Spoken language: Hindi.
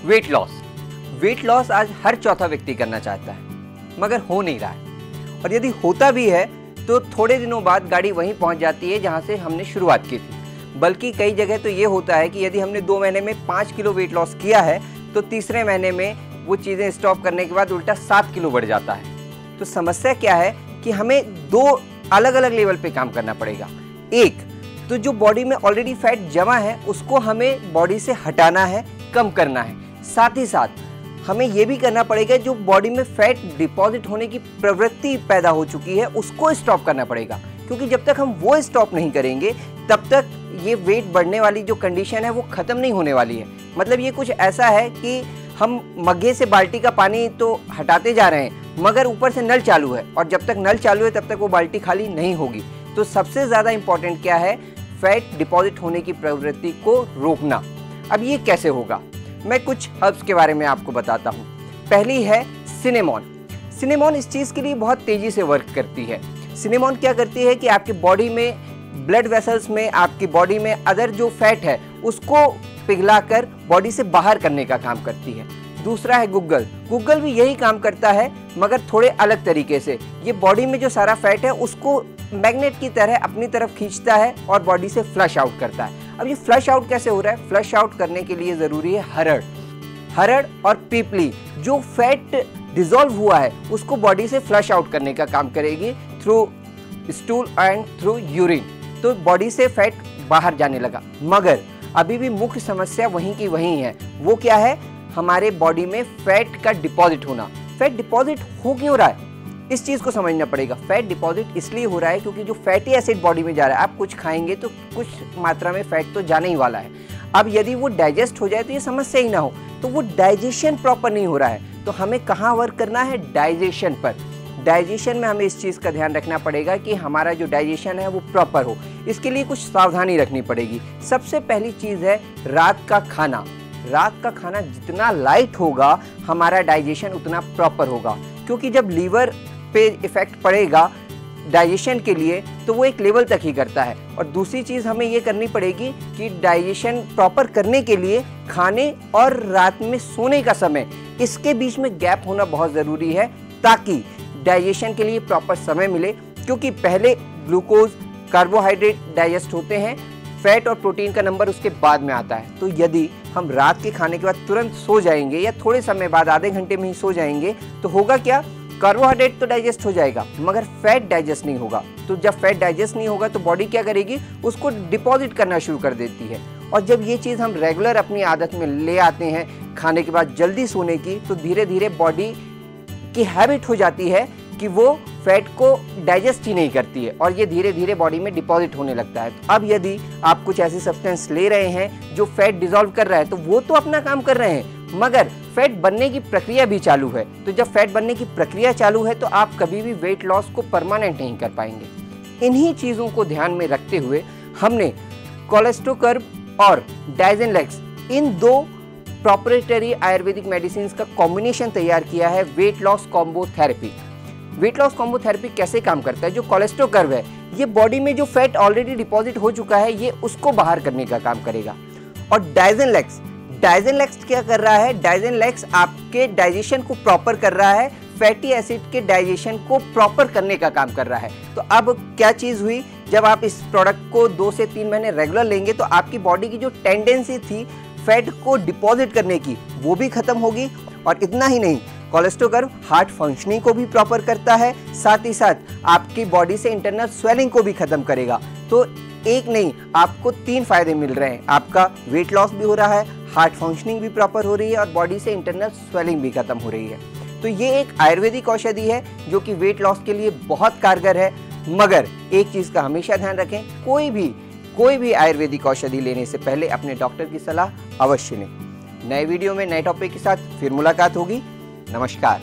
Weight loss. वेट लॉस आज हर चौथा व्यक्ति करना चाहता है, मगर हो नहीं रहा है। और यदि होता भी है तो थोड़े दिनों बाद गाड़ी वहीं पहुंच जाती है जहां से हमने शुरुआत की थी। बल्कि कई जगह तो ये होता है कि यदि हमने 2 महीने में 5 किलो वेट लॉस किया है तो तीसरे महीने में वो चीज़ें स्टॉप करने के बाद उल्टा 7 किलो बढ़ जाता है। तो समस्या क्या है कि हमें 2 अलग अलग लेवल पे काम करना पड़ेगा। एक तो जो बॉडी में ऑलरेडी फैट जमा है उसको हमें बॉडी से हटाना है, कम करना है। साथ ही साथ हमें ये भी करना पड़ेगा जो बॉडी में फैट डिपॉजिट होने की प्रवृत्ति पैदा हो चुकी है उसको स्टॉप करना पड़ेगा, क्योंकि जब तक हम वो स्टॉप नहीं करेंगे तब तक ये वेट बढ़ने वाली जो कंडीशन है वो ख़त्म नहीं होने वाली है। मतलब ये कुछ ऐसा है कि हम मग्गे से बाल्टी का पानी तो हटाते जा रहे हैं मगर ऊपर से नल चालू है, और जब तक नल चालू है तब तक वो बाल्टी खाली नहीं होगी। तो सबसे ज़्यादा इम्पॉर्टेंट क्या है, फैट डिपॉजिट होने की प्रवृत्ति को रोकना। अब ये कैसे होगा, मैं कुछ हर्ब्स के बारे में आपको बताता हूँ। पहली है सिनेमॉन। सिनेमॉन इस चीज़ के लिए बहुत तेज़ी से वर्क करती है। सिनेमॉन क्या करती है कि आपकी बॉडी में ब्लड वेसल्स में, आपकी बॉडी में अदर जो फैट है उसको पिघलाकर बॉडी से बाहर करने का काम करती है। दूसरा है गुग्गल। गुग्गल भी यही काम करता है मगर थोड़े अलग तरीके से। ये बॉडी में जो सारा फैट है उसको मैग्नेट की तरह अपनी तरफ खींचता है और बॉडी से फ्लश आउट करता है। अब ये फ्लश आउट कैसे हो रहा है, फ्लश आउट करने के लिए ज़रूरी है हरड़। हरड़ और पीपली जो फैट डिसॉल्व हुआ है उसको बॉडी से फ्लश आउट करने का काम करेगी through stool and through urine. तो बॉडी से फैट बाहर जाने लगा। मगर अभी भी मुख्य समस्या वहीं की वहीं है। वो क्या है, हमारे बॉडी में फैट का डिपॉजिट होना। फैट डिपॉजिट हो क्यों रहा है, इस चीज़ को समझना पड़ेगा। फैट डिपॉजिट इसलिए हो रहा है क्योंकि जो फैटी एसिड बॉडी में जा रहा है, आप कुछ खाएंगे तो कुछ मात्रा में फैट तो जाने ही वाला है। अब यदि वो डाइजेस्ट हो जाए तो ये समस्या ही ना हो। तो वो डाइजेशन प्रॉपर नहीं हो रहा है, तो हमें कहाँ वर्क करना है, डाइजेशन पर। डाइजेशन में हमें इस चीज़ का ध्यान रखना पड़ेगा कि हमारा जो डाइजेशन है वो प्रॉपर हो। इसके लिए कुछ सावधानी रखनी पड़ेगी। सबसे पहली चीज़ है रात का खाना। रात का खाना जितना लाइट होगा हमारा डाइजेशन उतना प्रॉपर होगा, क्योंकि जब लीवर पे इफेक्ट पड़ेगा डाइजेशन के लिए तो वो एक लेवल तक ही करता है। और दूसरी चीज़ हमें ये करनी पड़ेगी कि डाइजेशन प्रॉपर करने के लिए खाने और रात में सोने का समय, इसके बीच में गैप होना बहुत ज़रूरी है ताकि डाइजेशन के लिए प्रॉपर समय मिले। क्योंकि पहले ग्लूकोज, कार्बोहाइड्रेट डाइजेस्ट होते हैं, फैट और प्रोटीन का नंबर उसके बाद में आता है। तो यदि हम रात के खाने के बाद तुरंत सो जाएंगे या थोड़े समय बाद आधे घंटे में ही सो जाएंगे तो होगा क्या, कार्बोहाइड्रेट तो डाइजेस्ट हो जाएगा मगर फैट डाइजेस्ट नहीं होगा। तो जब फैट डाइजेस्ट नहीं होगा तो बॉडी क्या करेगी, उसको डिपॉजिट करना शुरू कर देती है। और जब ये चीज़ हम रेगुलर अपनी आदत में ले आते हैं खाने के बाद जल्दी सोने की, तो धीरे धीरे बॉडी की हैबिट हो जाती है कि वो फैट को डाइजेस्ट ही नहीं करती है और ये धीरे धीरे बॉडी में डिपॉजिट होने लगता है। अब यदि आप कुछ ऐसी सब्सटेंस ले रहे हैं जो फैट डिसॉल्व कर रहा है तो वो तो अपना काम कर रहे हैं मगर फैट बनने की प्रक्रिया भी चालू है। तो जब फैट बनने की प्रक्रिया चालू है तो आप कभी भी वेट लॉस को परमानेंट नहीं कर पाएंगे। इन्हीं चीज़ों को ध्यान में रखते हुए हमने कोलेस्टोकर्ब और डाइजेनलेक्स, इन 2 प्रोप्राइटरी आयुर्वेदिक मेडिसिन का कॉम्बिनेशन तैयार किया है, weight loss combo therapy. Weight loss combo therapy कैसे काम करता है, जो कोलेस्टोकर्ब है ये बॉडी में जो फैट ऑलरेडी डिपॉजिट हो चुका है ये उसको बाहर करने का काम करेगा। और डाइजेनलेक्स क्या कर रहा है, डाइजेनलेक्स आपके डाइजेशन को प्रॉपर कर रहा है, फैटी एसिड के डाइजेशन को प्रॉपर करने का काम कर रहा है। तो अब क्या चीज़ हुई, जब आप इस प्रोडक्ट को 2 से 3 महीने रेगुलर लेंगे तो आपकी बॉडी की जो टेंडेंसी थी फैट को डिपॉजिट करने की वो भी खत्म होगी। और इतना ही नहीं, कोलेस्टोकर्ब हार्ट फंक्शनिंग को भी प्रॉपर करता है, साथ ही साथ आपकी बॉडी से इंटरनल स्वेलिंग को भी खत्म करेगा। तो एक नहीं, आपको 3 फायदे मिल रहे हैं। आपका वेट लॉस भी हो रहा है, हार्ट फंक्शनिंग भी प्रॉपर हो रही है और बॉडी से इंटरनल स्वेलिंग भी खत्म हो रही है। तो ये एक आयुर्वेदिक औषधि है जो कि वेट लॉस के लिए बहुत कारगर है। मगर एक चीज़ का हमेशा ध्यान रखें, कोई भी आयुर्वेदिक औषधि लेने से पहले अपने डॉक्टर की सलाह अवश्य लें। नए वीडियो में नए टॉपिक के साथ फिर मुलाकात होगी। नमस्कार।